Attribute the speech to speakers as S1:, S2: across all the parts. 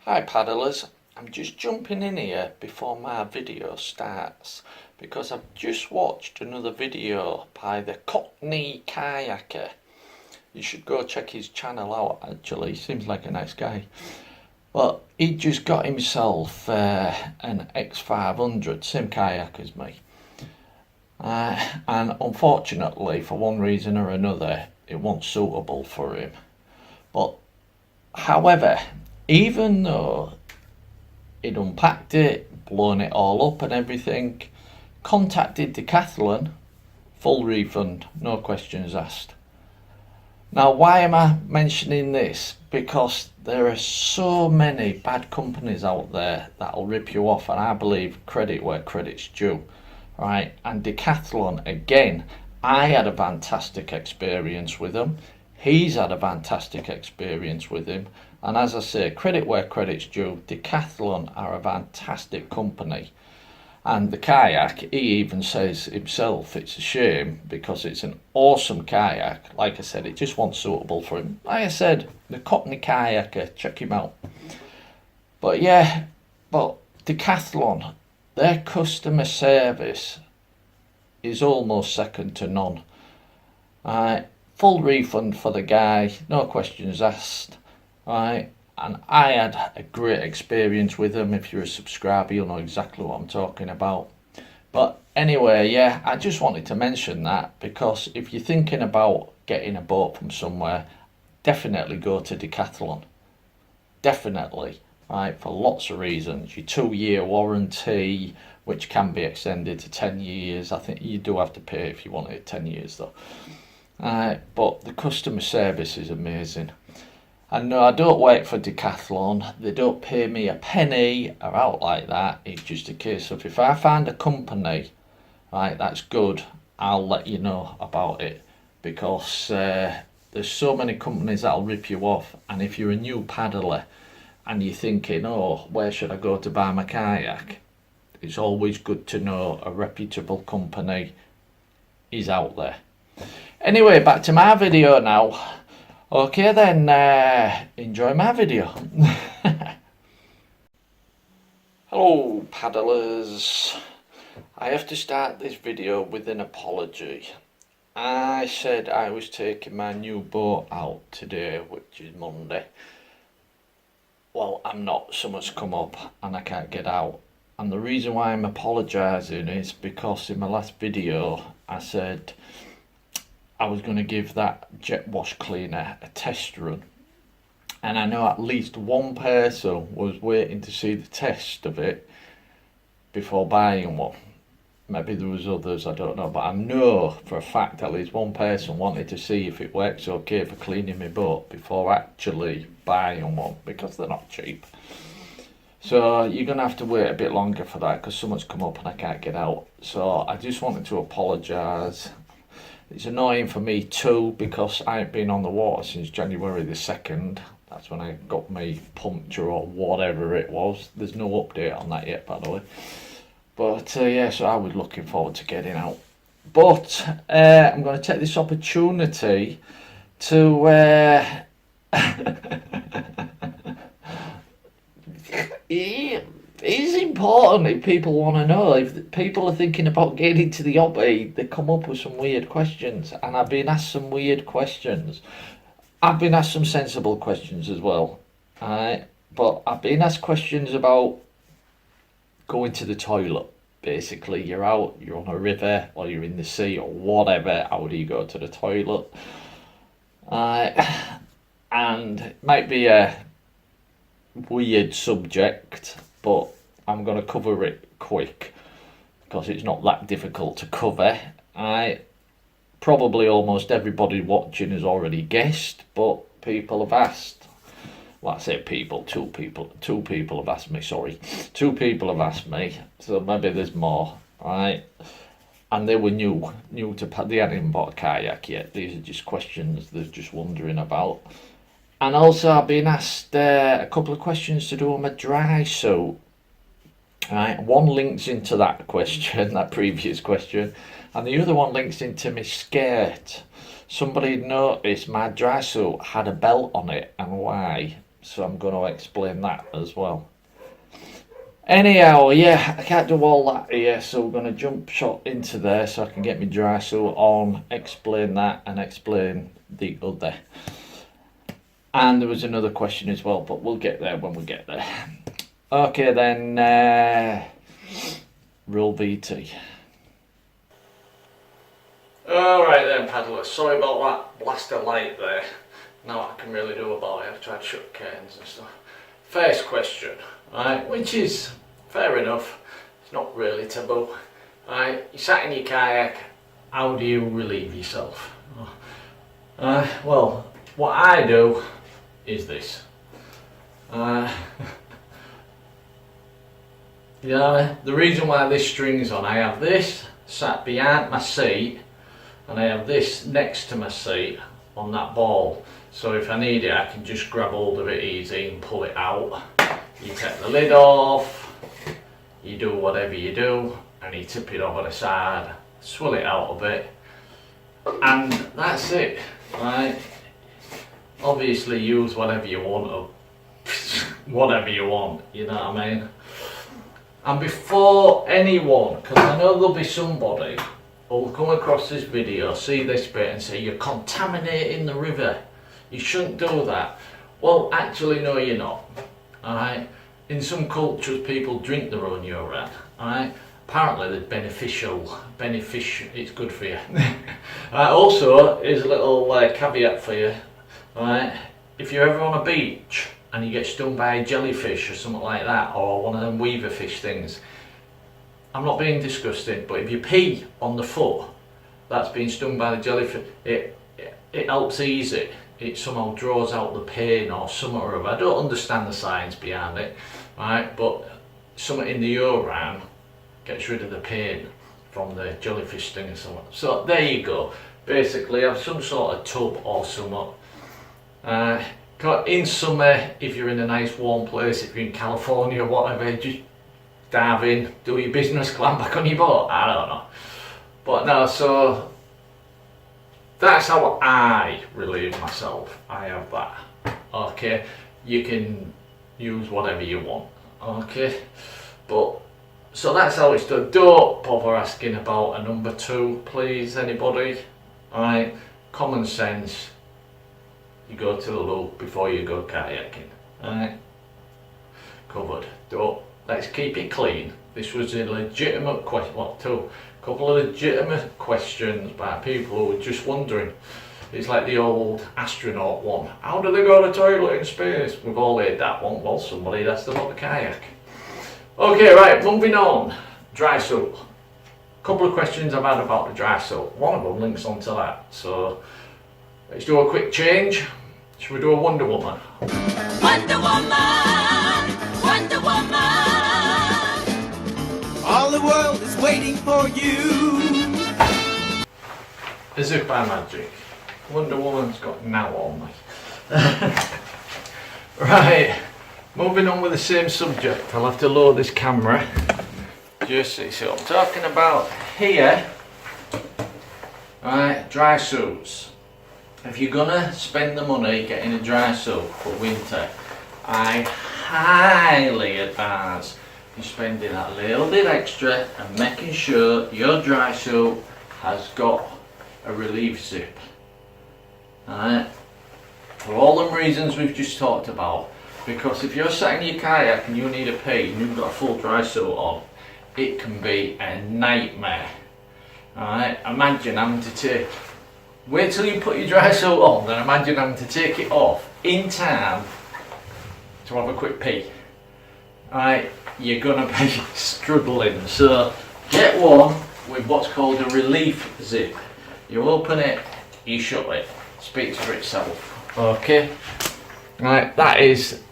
S1: Hi paddlers, I'm just jumping in here before my video starts because I've just watched another video by the Cockney Kayaker. You should go check his channel out actually, he seems like a nice guy. But he just got himself an X500, same kayak as me. And unfortunately, for one reason or another, it wasn't suitable for him. But however, even though he'd unpacked it, blown it all up and everything, contacted Decathlon, full refund, no questions asked. Now, why am I mentioning this? Because there are so many bad companies out there that'll rip you off, and I believe credit where credit's due, right? And Decathlon, again, I had a fantastic experience with them. He's had a fantastic experience with him. And as I say, credit where credit's due, Decathlon are a fantastic company. And the kayak, he even says himself, it's a shame because it's an awesome kayak. Like I said, it just wasn't suitable for him. Like I said, the Cockney Kayaker, check him out. But yeah, but Decathlon, their customer service is almost second to none. Full refund for the guy, no questions asked. Right, and I had a great experience with them. If you're a subscriber, you'll know exactly what I'm talking about. But anyway, yeah, I just wanted to mention that because if you're thinking about getting a boat from somewhere, definitely go to Decathlon. Definitely, right, for lots of reasons. Your 2-year warranty, which can be extended to 10 years. I think you do have to pay if you want it 10 years though. But the customer service is amazing. And no, I don't wait for Decathlon. They don't pay me a penny or out like that. It's just a case of if I find a company, right, that's good, I'll let you know about it. Because there's so many companies that'll rip you off. And if you're a new paddler and you're thinking, oh, where should I go to buy my kayak? It's always good to know a reputable company is out there. Anyway, back to my video now. Okay then, enjoy my video. Hello paddlers. I have to start this video with an apology. I said I was taking my new boat out today, which is Monday. Well, I'm not, something's come up and I can't get out. And the reason why I'm apologising is because in my last video I said I was going to give that jet wash cleaner a test run, and I know at least one person was waiting to see the test of it before buying one. Maybe there was others, I don't know, but I know for a fact at least one person wanted to see if it works okay for cleaning my boat before actually buying one, because they're not cheap. So you're going to have to wait a bit longer for that because someone's come up and I can't get out. So I just wanted to apologise. It's annoying for me too because I ain't been on the water since January the 2nd. That's when I got my puncture or whatever it was. There's no update on that yet, by the way. But yeah, so I was looking forward to getting out. But I'm going to take this opportunity to... It's important if people want to know. If people are thinking about getting into the hobby, they come up with some weird questions. And I've been asked some weird questions. I've been asked some sensible questions as well. But I've been asked questions about going to the toilet. Basically, you're out, you're on a river, or you're in the sea, or whatever. How do you go to the toilet? And it might be a weird subject, but I'm going to cover it quick because it's not that difficult to cover. Probably almost everybody watching has already guessed, but people have asked. Well, I say people, two people have asked me, sorry. 2 people have asked me, so maybe there's more, right? And they were new to, they hadn't even bought a kayak yet. These are just questions they're just wondering about. And also I've been asked a couple of questions to do on my Drysuite. Right, one links into that question, that previous question, and the other one links into my skirt. Somebody noticed my Drysuite had a belt on it, and why? so I'm going to explain that as well. Anyhow, yeah, I can't do all that here, so we're going to jump shot into there so I can get my dry suit on, explain that, and explain the other. And there was another question as well, but we'll get there when we get there. Okay then, roll VT. Alright then, paddlers, sorry about that blast of light there. Now I can really do about it. I've tried to shut curtains and stuff. First question, right, which is fair enough, it's not really taboo. Right, you sat in your kayak, how do you relieve yourself? Well, what I do is this. Yeah, the reason why this string's on, I have this sat behind my seat and I have this next to my seat on that ball. So if I need it, I can just grab hold of it easy and pull it out. You take the lid off, you do whatever you do, and you tip it over the side, swill it out a bit, and that's it, right? Obviously use whatever you want, or whatever you want, you know what I mean? And before anyone, because I know there'll be somebody who'll come across this video, see this bit and say, you're contaminating the river. You shouldn't do that. Well, actually, no, you're not. Alright? In some cultures, people drink their own urine. Alright? Apparently, they're beneficial. It's good for you. Also, here's a little caveat for you. Alright? If you're ever on a beach and you get stung by a jellyfish or something like that, or one of them weaver fish things, I'm not being disgusting, but if you pee on the foot that's been stung by the jellyfish, it helps ease it. It somehow draws out the pain or something or other. I don't understand the science behind it, right? But something in the urine gets rid of the pain from the jellyfish sting or something. So there you go. Basically, have some sort of tub or something. In summer, if you're in a nice warm place, if you're in California or whatever, just dive in, do your business, climb back on your boat. I don't know. But no, so that's how I relieve myself. I have that. Okay, you can use whatever you want. Okay, but so that's how it's done. Don't bother asking about a number 2, please, anybody. Alright, common sense. You go to the loo before you go kayaking. Alright, covered. Let's keep it clean. This was a legitimate question. Well, a couple of legitimate questions by people who were just wondering. It's like the old astronaut one. How do they go to the toilet in space? We've all heard that one. Well, somebody has to about the kayak. Okay, right, moving on. Dry suit. Couple of questions I've had about the dry suit. One of them links onto that. So let's do a quick change. Should we do a Wonder Woman?
S2: Wonder Woman! Wonder Woman! All the world is waiting for you.
S1: As if by magic. Wonder Woman's got now on me. Right, moving on with the same subject. I'll have to lower this camera. Just see what I'm talking about here. Right, dry suits. If you're gonna spend the money getting a dry suit for winter, I highly advise you spending that little bit extra and making sure your dry suit has got a relief zip. Alright? For all them reasons we've just talked about, because if you're sat in your kayak and you need a pee and you've got a full dry suit on, it can be a nightmare. Alright? Imagine having to take, wait till you put your dry suit on, then imagine having to take it off in time to have a quick pee. Alright? You're gonna be struggling. So get one with what's called a relief zip. You open it, you shut it. Speaks for itself. Okay? Right, that is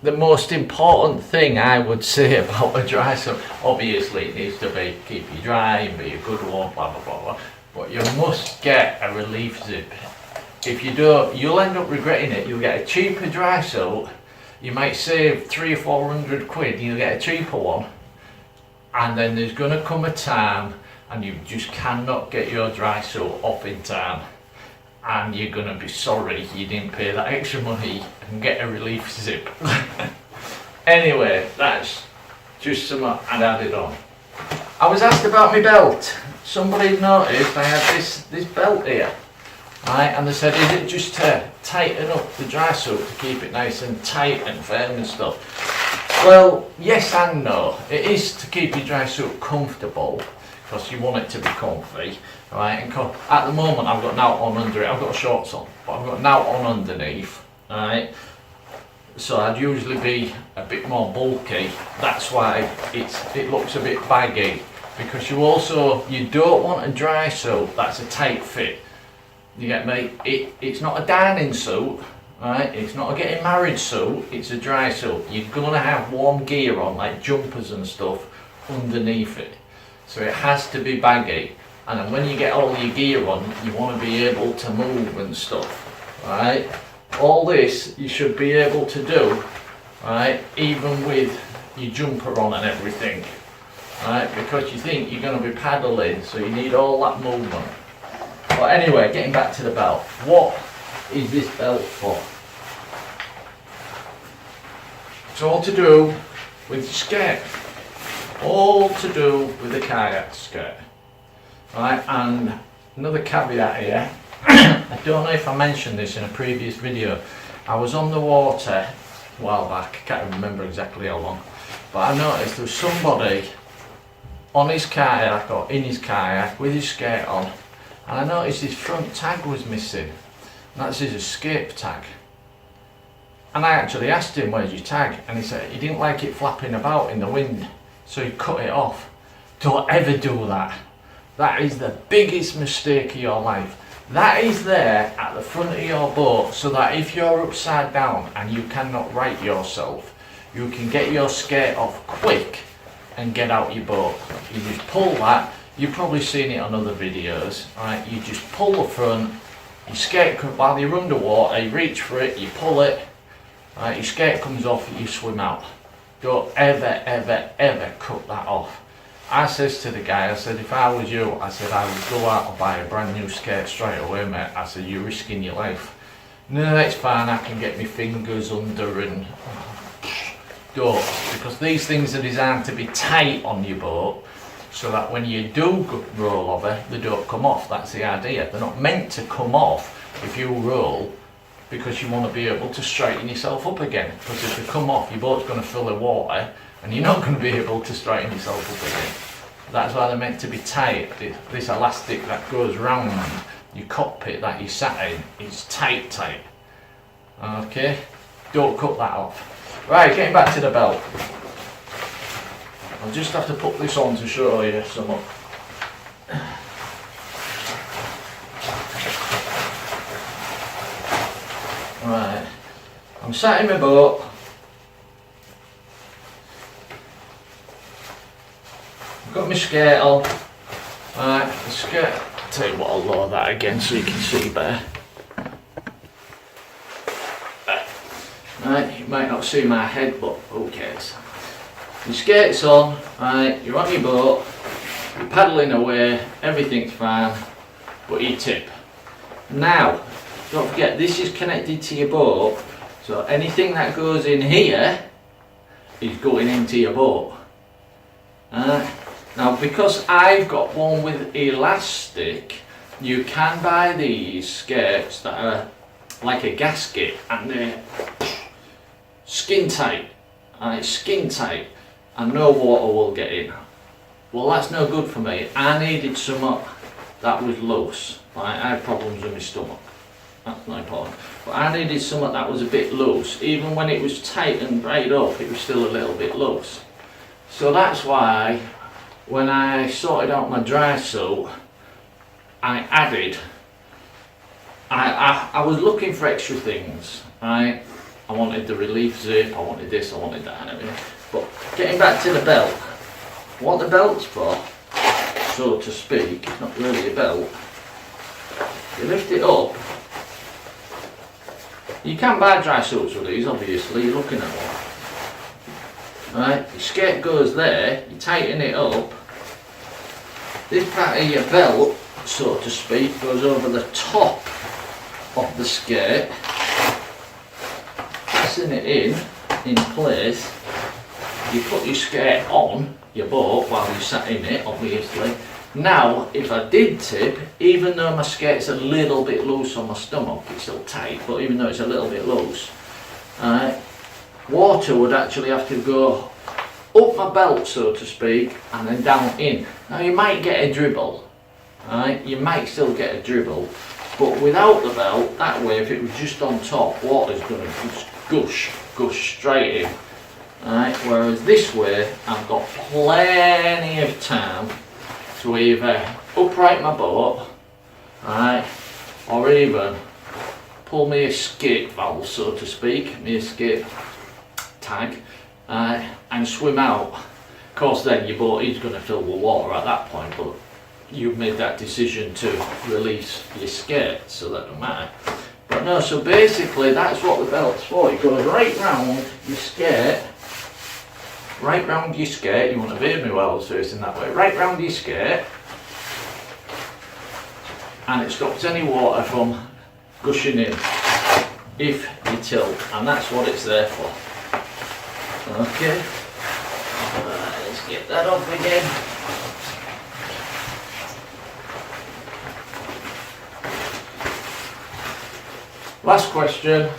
S1: the most important thing I would say about a dry suit. Obviously it needs to be keep you dry and be a good one, blah blah blah blah. But you must get a relief zip. If you don't, you'll end up regretting it. You'll get a cheaper dry suit. You might save 300 or 400 quid and you'll get a cheaper one. And then there's gonna come a time and you just cannot get your dry suit off in time. and you're going to be sorry you didn't pay that extra money and get a relief zip. Anyway, that's just something I'd added on. I was asked about my belt. Somebody noticed I had this belt here, right? And they said, is it just to tighten up the Drysuite to keep it nice and tight and firm and stuff? Well, yes and no. It is to keep your Drysuite comfortable, because you want it to be comfy, right? And at the moment I've got now on under it. I've got shorts on, but I've got now on underneath, right? So I'd usually be a bit more bulky. That's why it looks a bit baggy, because you don't want a dry suit that's a tight fit. You get me? It's not a dining suit, right? It's not a getting married suit. It's a dry suit. You're gonna have warm gear on, like jumpers and stuff, underneath it. So it has to be baggy. And then when you get all your gear on, you want to be able to move and stuff, right? All this you should be able to do, right, even with your jumper on and everything, right, because you think you're going to be paddling, so you need all that movement. But anyway, getting back to the belt, what is this belt for? It's all to do with the skirt, all to do with the kayak skirt, right? And another caveat here, I don't know if I mentioned this in a previous video. I was on the water a while back, I can't remember exactly how long, but I noticed there was somebody on his kayak or in his kayak with his skirt on, and I noticed his front tag was missing, and that's his escape tag. And I actually asked him, where's your tag? And he said he didn't like it flapping about in the wind, so he cut it off. Don't ever do that. That is the biggest mistake of your life. That is there at the front of your boat so that if you're upside down and you cannot right yourself, you can get your skirt off quick and get out your boat. You just pull that. You've probably seen it on other videos, right? You just pull the front, your skirt, while you're underwater, you reach for it, you pull it, right? Your skirt comes off, you swim out. Don't ever, ever, ever cut that off. I says to the guy, I said, if I was you, I said, I would go out and buy a brand new skirt straight away, mate. I said, you're risking your life. No, it's fine, I can get my fingers under and don't, because these things are designed to be tight on your boat so that when you do roll over, they don't come off. That's the idea. They're not meant to come off if you roll, because you want to be able to straighten yourself up again. Because if they come off, your boat's going to fill with water and you're not going to be able to straighten yourself up again. That's why they're meant to be tight. This elastic that goes round your cockpit that you sat in is tight. Okay, don't cut that off. Right, getting back to the belt. I'll just have to put this on to show you some. Right, I'm sat in my boat. I've got my skirt on. Right, the skirt. Tell you what, I'll lower that again so you can see better. Right, you might not see my head, but who cares? Your skirt's on, right, you're on your boat, you're paddling away, everything's fine, but you tip. Now, don't forget, this is connected to your boat, so anything that goes in here is going into your boat. Now, because I've got one with elastic, you can buy these skirts that are like a gasket and they're skin tight, skin tight, and no water will get in. Well, that's no good for me. I needed something that was loose. Right? I had problems with my stomach. That's not important. But I needed something that was a bit loose. Even when it was tight and right up, it was still a little bit loose. So that's why when I sorted out my dry suit, I added, I was looking for extra things, right? I wanted the relief zip, I wanted this, I wanted that and everything. But getting back to the belt, what the belt's for, so to speak, it's not really a belt. You lift it up. You can buy dry suits with these, obviously, you're looking at one. Right, your skirt goes there, you tighten it up. This part of your belt, so to speak, goes over the top of the skate, pressing it in place. You put your skate on your boat while you sat in it, obviously. Now, if I did tip, even though my skate's a little bit loose on my stomach, it's still tight, but even though it's a little bit loose, water would actually have to go up my belt, so to speak, and then down in. Now, you might get a dribble, you might still get a dribble, but without the belt, that way, if it was just on top, water's going to just gush straight in. Whereas this way, I've got plenty of time to either upright my boat, or even pull my escape valve, so to speak, my escape tag, and swim out. Of course, then your boat is going to fill with water at that point, but you've made that decision to release your skate, so that don't matter. But no, so basically that's what the belt's for. It goes right round your skate. Right round your skate, you want to hear me while I was facing that way, right round your skate, and it stops any water from gushing in if you tilt, and that's what it's there for. Okay, let's get that off again. Last question.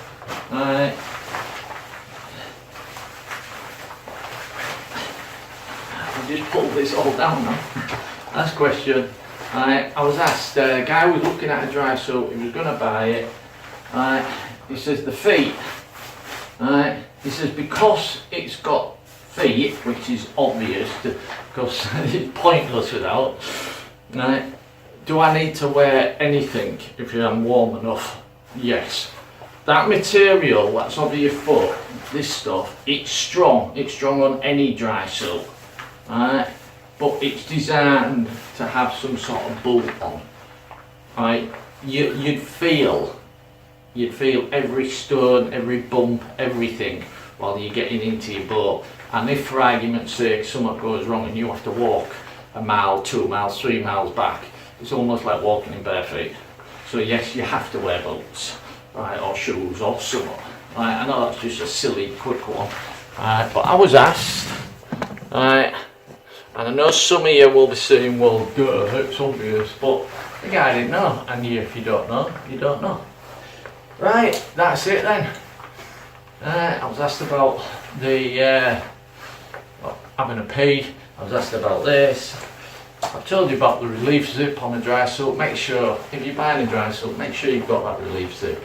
S1: Just pull this all down now. Last question. I was asked, a guy was looking at a Drysuite, he was going to buy it. He says the feet. He says because it's got feet, which is obvious, because it's pointless without. Do I need to wear anything if I'm warm enough? Yes. That material that's over your foot, this stuff, it's strong. It's strong on any Drysuite. But it's designed to have some sort of bulk on. You'd feel every stone, every bump, everything while you're getting into your boat. And if, for argument's sake, something goes wrong and you have to walk a mile, 2 miles, 3 miles back, it's almost like walking in bare feet. So yes, you have to wear boots, or shoes, or something. I know that's just a silly, quick one, but I was asked. And I know some of you will be saying, well, duh, it's obvious, but the guy didn't know, and if you don't know, you don't know. Right, that's it then. I was asked about the having a pee, I was asked about this. I've told you about the relief zip on a Drysuite. Make sure, if you're buying a Drysuite, make sure you've got that relief zip.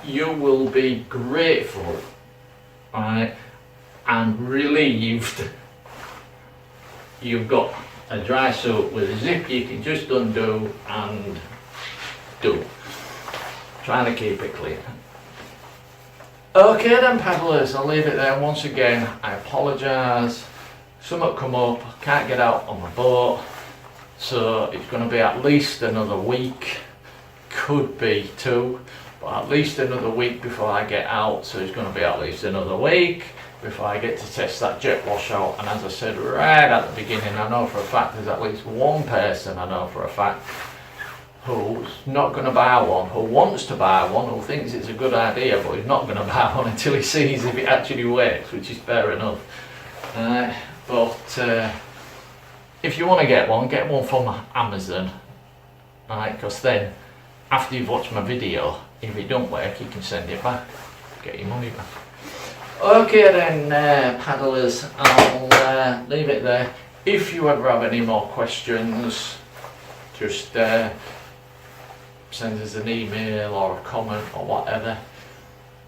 S1: You will be grateful and relieved you've got a Drysuite with a zip you can just undo and do. Trying to keep it clean. Okay then paddlers, I'll leave it there. Once again, I apologise. Something come up, can't get out on my boat, so it's going to be at least another week, could be 2, but at least another week before I get out, so it's going to be at least another week before I get to test that jet wash out. And as I said right at the beginning, I know for a fact there's at least one person I know for a fact who's not going to buy one, who wants to buy one, who thinks it's a good idea, but he's not going to buy one until he sees if it actually works, which is fair enough. But if you want to get one from Amazon, because then after you've watched my video, if it don't work, you can send it back, get your money back. Okay then, paddlers, I'll leave it there. If you ever have any more questions, just send us an email or a comment or whatever.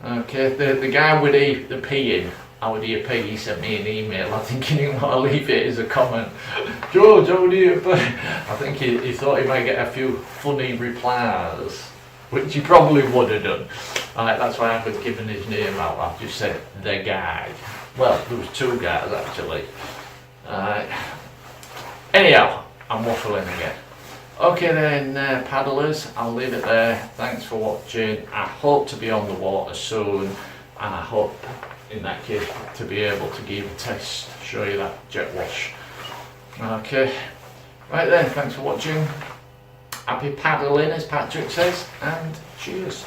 S1: Okay, the guy with the peeing, how do you pee? He sent me an email. I think he didn't want to leave it as a comment. George, how do you pee? I think he thought he might get a few funny replies, which he probably would have done. That's why I haven't given his name out. I've just said the guy. Well, there was 2 guys actually. Anyhow, I'm waffling again. Okay then, paddlers, I'll leave it there. Thanks for watching. I hope to be on the water soon, and I hope in that case to be able to give a test, show you that jet wash. Okay, right then, thanks for watching. happy paddling, as Patrick says, and cheers.